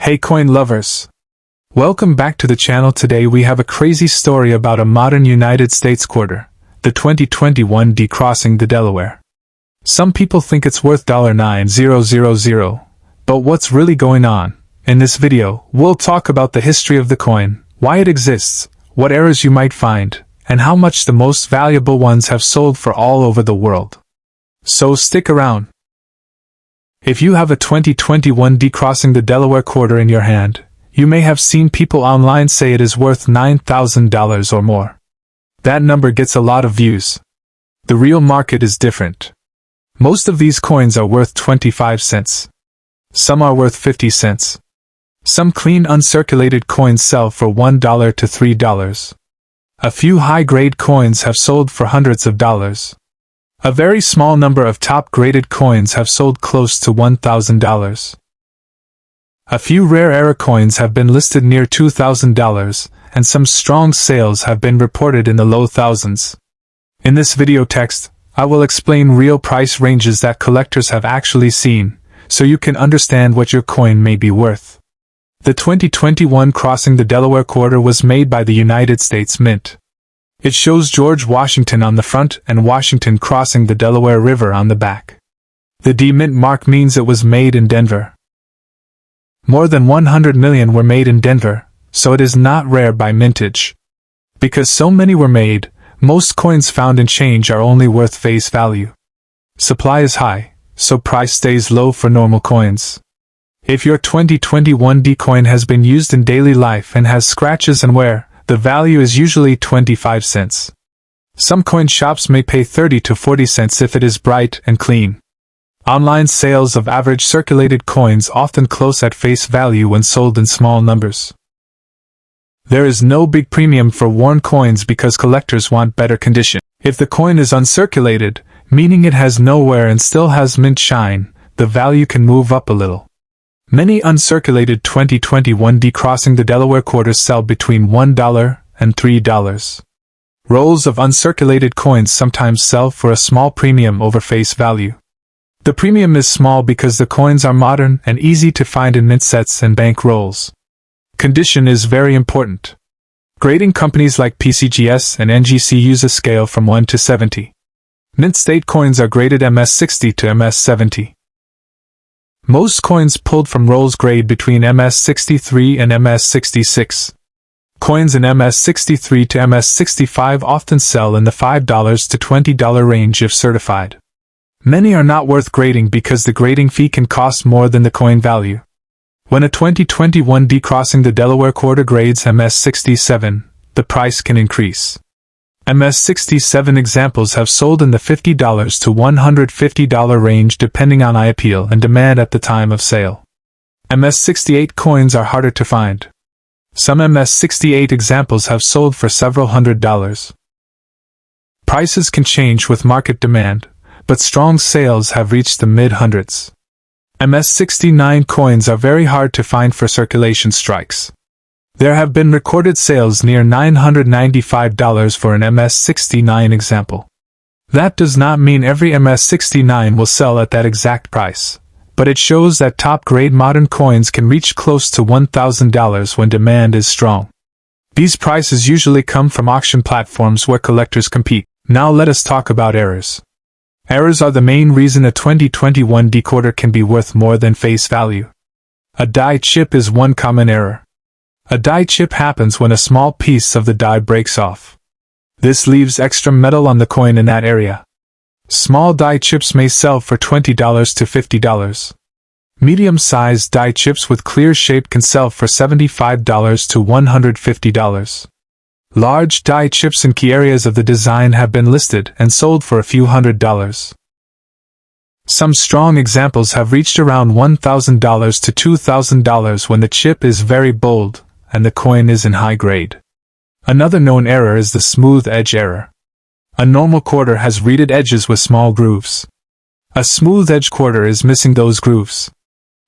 Hey coin lovers! Welcome back to the channel. Today we have a crazy story about a modern United States quarter, the 2021 D Crossing the Delaware. Some people think it's worth $9,000, but what's really going on? In this video, we'll talk about the history of the coin, why it exists, what errors you might find, and how much the most valuable ones have sold for all over the world. So stick around. If you have a 2021 D Crossing the Delaware quarter in your hand, you may have seen people online say it is worth $9,000 or more. That number gets a lot of views. The real market is different. Most of these coins are worth 25 cents. Some are worth 50 cents. Some clean uncirculated coins sell for $1 to $3. A few high-grade coins have sold for hundreds of dollars. A very small number of top-graded coins have sold close to $1,000. A few rare era coins have been listed near $2,000, and some strong sales have been reported in the low thousands. In this video text, I will explain real price ranges that collectors have actually seen, so you can understand what your coin may be worth. The 2021 Crossing the Delaware quarter was made by the United States Mint. It shows George Washington on the front and Washington crossing the Delaware River on the back. The D Mint mark means it was made in Denver. More than 100 million were made in Denver, so it is not rare by mintage. Because so many were made, most coins found in change are only worth face value. Supply is high, so price stays low for normal coins. If your 2021 D coin has been used in daily life and has scratches and wear, the value is usually 25 cents. Some coin shops may pay 30 to 40 cents if it is bright and clean. Online sales of average circulated coins often close at face value when sold in small numbers. There is no big premium for worn coins because collectors want better condition. If the coin is uncirculated, meaning it has no wear and still has mint shine, the value can move up a little. Many uncirculated 2021 D Crossing the Delaware quarters sell between $1 and $3. Rolls of uncirculated coins sometimes sell for a small premium over face value. The premium is small because the coins are modern and easy to find in mint sets and bank rolls. Condition is very important. Grading companies like PCGS and NGC use a scale from 1 to 70. Mint state coins are graded MS60 to MS70. Most coins pulled from rolls grade between MS63 and MS66. Coins in MS63 to MS65 often sell in the $5 to $20 range if certified. Many are not worth grading because the grading fee can cost more than the coin value. When a 2021 D Crossing the Delaware quarter grades MS67, the price can increase. MS67 examples have sold in the $50 to $150 range depending on eye appeal and demand at the time of sale. MS68 coins are harder to find. Some MS68 examples have sold for several $100s. Prices can change with market demand, but strong sales have reached the mid-hundreds. MS69 coins are very hard to find for circulation strikes. There have been recorded sales near $995 for an MS69 example. That does not mean every MS69 will sell at that exact price, but it shows that top-grade modern coins can reach close to $1,000 when demand is strong. These prices usually come from auction platforms where collectors compete. Now let us talk about errors. Errors are the main reason a 2021 D quarter can be worth more than face value. A die chip is one common error. A die chip happens when a small piece of the die breaks off. This leaves extra metal on the coin in that area. Small die chips may sell for $20 to $50. Medium-sized die chips with clear shape can sell for $75 to $150. Large die chips in key areas of the design have been listed and sold for a few $100s. Some strong examples have reached around $1,000 to $2,000 when the chip is very bold and the coin is in high grade. Another known error is the smooth edge error. A normal quarter has reeded edges with small grooves. A smooth edge quarter is missing those grooves.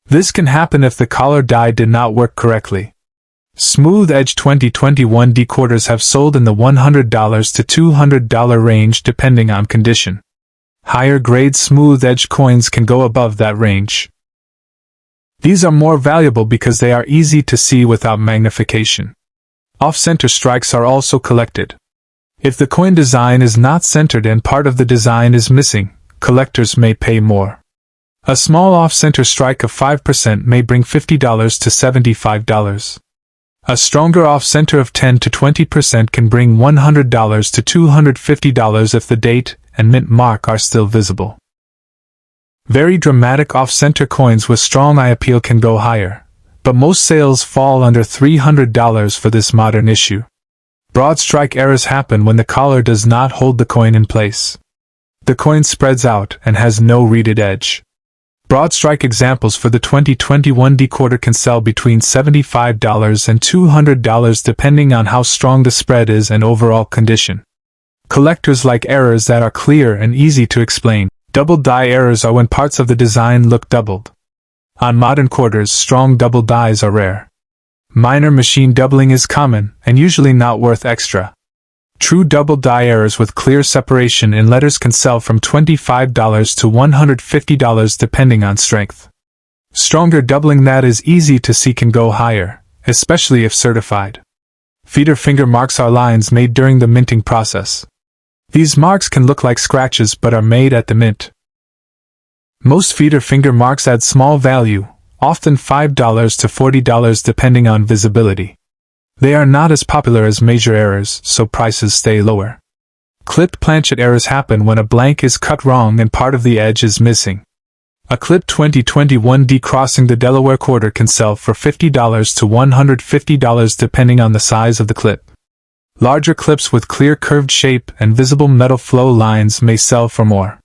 This can happen if the collar die did not work correctly. Smooth edge 2021 D quarters have sold in the $100 to $200 range depending on condition. Higher grade smooth edge coins can go above that range. These are more valuable because they are easy to see without magnification. Off-center strikes are also collected. If the coin design is not centered and part of the design is missing, collectors may pay more. A small off-center strike of 5% may bring $50 to $75. A stronger off-center of 10 to 20% can bring $100 to $250 if the date and mint mark are still visible. Very dramatic off-center coins with strong eye appeal can go higher, but most sales fall under $300 for this modern issue. Broad strike errors happen when the collar does not hold the coin in place. The coin spreads out and has no reeded edge. Broad strike examples for the 2021 D quarter can sell between $75 and $200 depending on how strong the spread is and overall condition. Collectors like errors that are clear and easy to explain. Double die errors are when parts of the design look doubled. On modern quarters, strong double dies are rare. Minor machine doubling is common and usually not worth extra. True double die errors with clear separation in letters can sell from $25 to $150 depending on strength. Stronger doubling that is easy to see can go higher, especially if certified. Feeder finger marks are lines made during the minting process. These marks can look like scratches but are made at the mint. Most feeder finger marks add small value, often $5 to $40 depending on visibility. They are not as popular as major errors, so prices stay lower. Clipped planchet errors happen when a blank is cut wrong and part of the edge is missing. A clipped 2021 D Crossing the Delaware quarter can sell for $50 to $150 depending on the size of the clip. Larger clips with clear curved shape and visible metal flow lines may sell for more.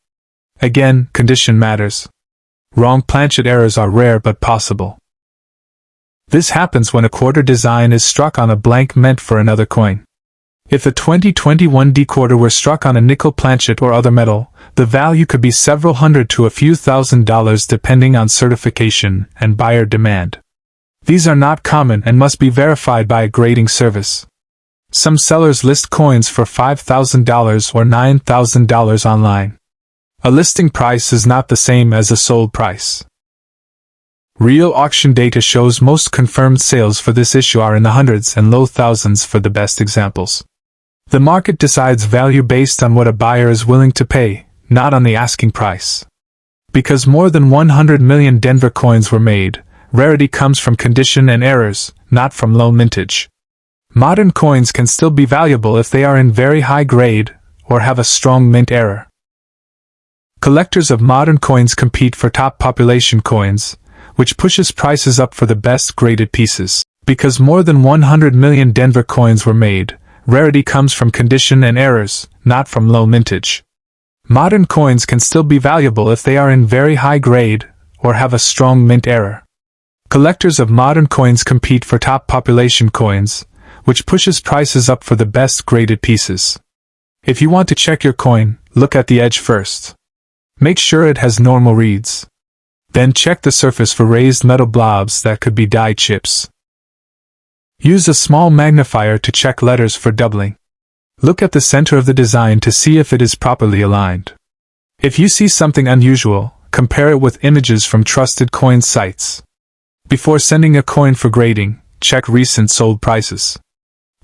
Again, condition matters. Wrong planchet errors are rare but possible. This happens when a quarter design is struck on a blank meant for another coin. If a 2021 D quarter were struck on a nickel planchet or other metal, the value could be several hundred to a few $1,000s depending on certification and buyer demand. These are not common and must be verified by a grading service. Some sellers list coins for $5,000 or $9,000 online. A listing price is not the same as a sold price. Real auction data shows most confirmed sales for this issue are in the hundreds and low thousands for the best examples. The market decides value based on what a buyer is willing to pay, not on the asking price. Because more than 100 million Denver coins were made, rarity comes from condition and errors, not from low mintage. Modern coins can still be valuable if they are in very high grade or have a strong mint error. Collectors of modern coins compete for top population coins, which pushes prices up for the best graded pieces. Because more than 100 million Denver coins were made, rarity comes from condition and errors, not from low mintage. Modern coins can still be valuable if they are in very high grade or have a strong mint error. Collectors of modern coins compete for top population coins, which pushes prices up for the best graded pieces. If you want to check your coin, look at the edge first. Make sure it has normal reads. Then check the surface for raised metal blobs that could be die chips. Use a small magnifier to check letters for doubling. Look at the center of the design to see if it is properly aligned. If you see something unusual, compare it with images from trusted coin sites. Before sending a coin for grading, check recent sold prices.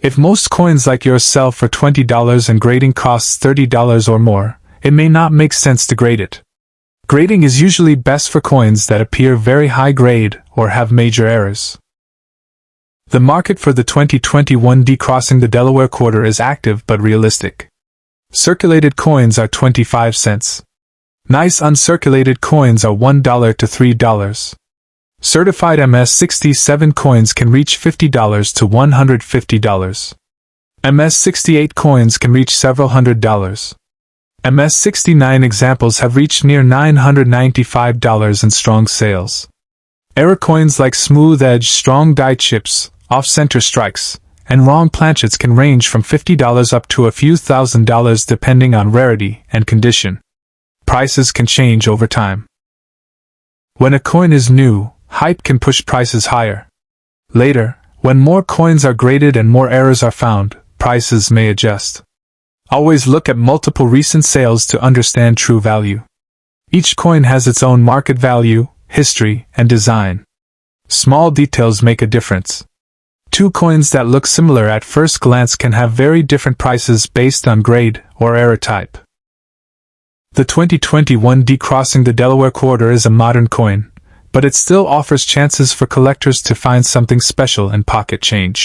If most coins like yours sell for $20 and grading costs $30 or more, it may not make sense to grade it. Grading is usually best for coins that appear very high grade or have major errors. The market for the 2021 D Crossing the Delaware quarter is active but realistic. Circulated coins are 25 cents. Nice uncirculated coins are $1 to $3. Certified MS-67 coins can reach $50 to $150. MS-68 coins can reach several $100s. MS-69 examples have reached near $995 in strong sales. Error coins like smooth edge, strong die chips, off-center strikes, and wrong planchets can range from $50 up to a few $1,000s depending on rarity and condition. Prices can change over time. When a coin is new, hype can push prices higher. Later, when more coins are graded and more errors are found, prices may adjust. Always look at multiple recent sales to understand true value. Each coin has its own market value, history, and design. Small details make a difference. Two coins that look similar at first glance can have very different prices based on grade or era type. The 2021 D Crossing the Delaware quarter is a modern coin, but it still offers chances for collectors to find something special in pocket change.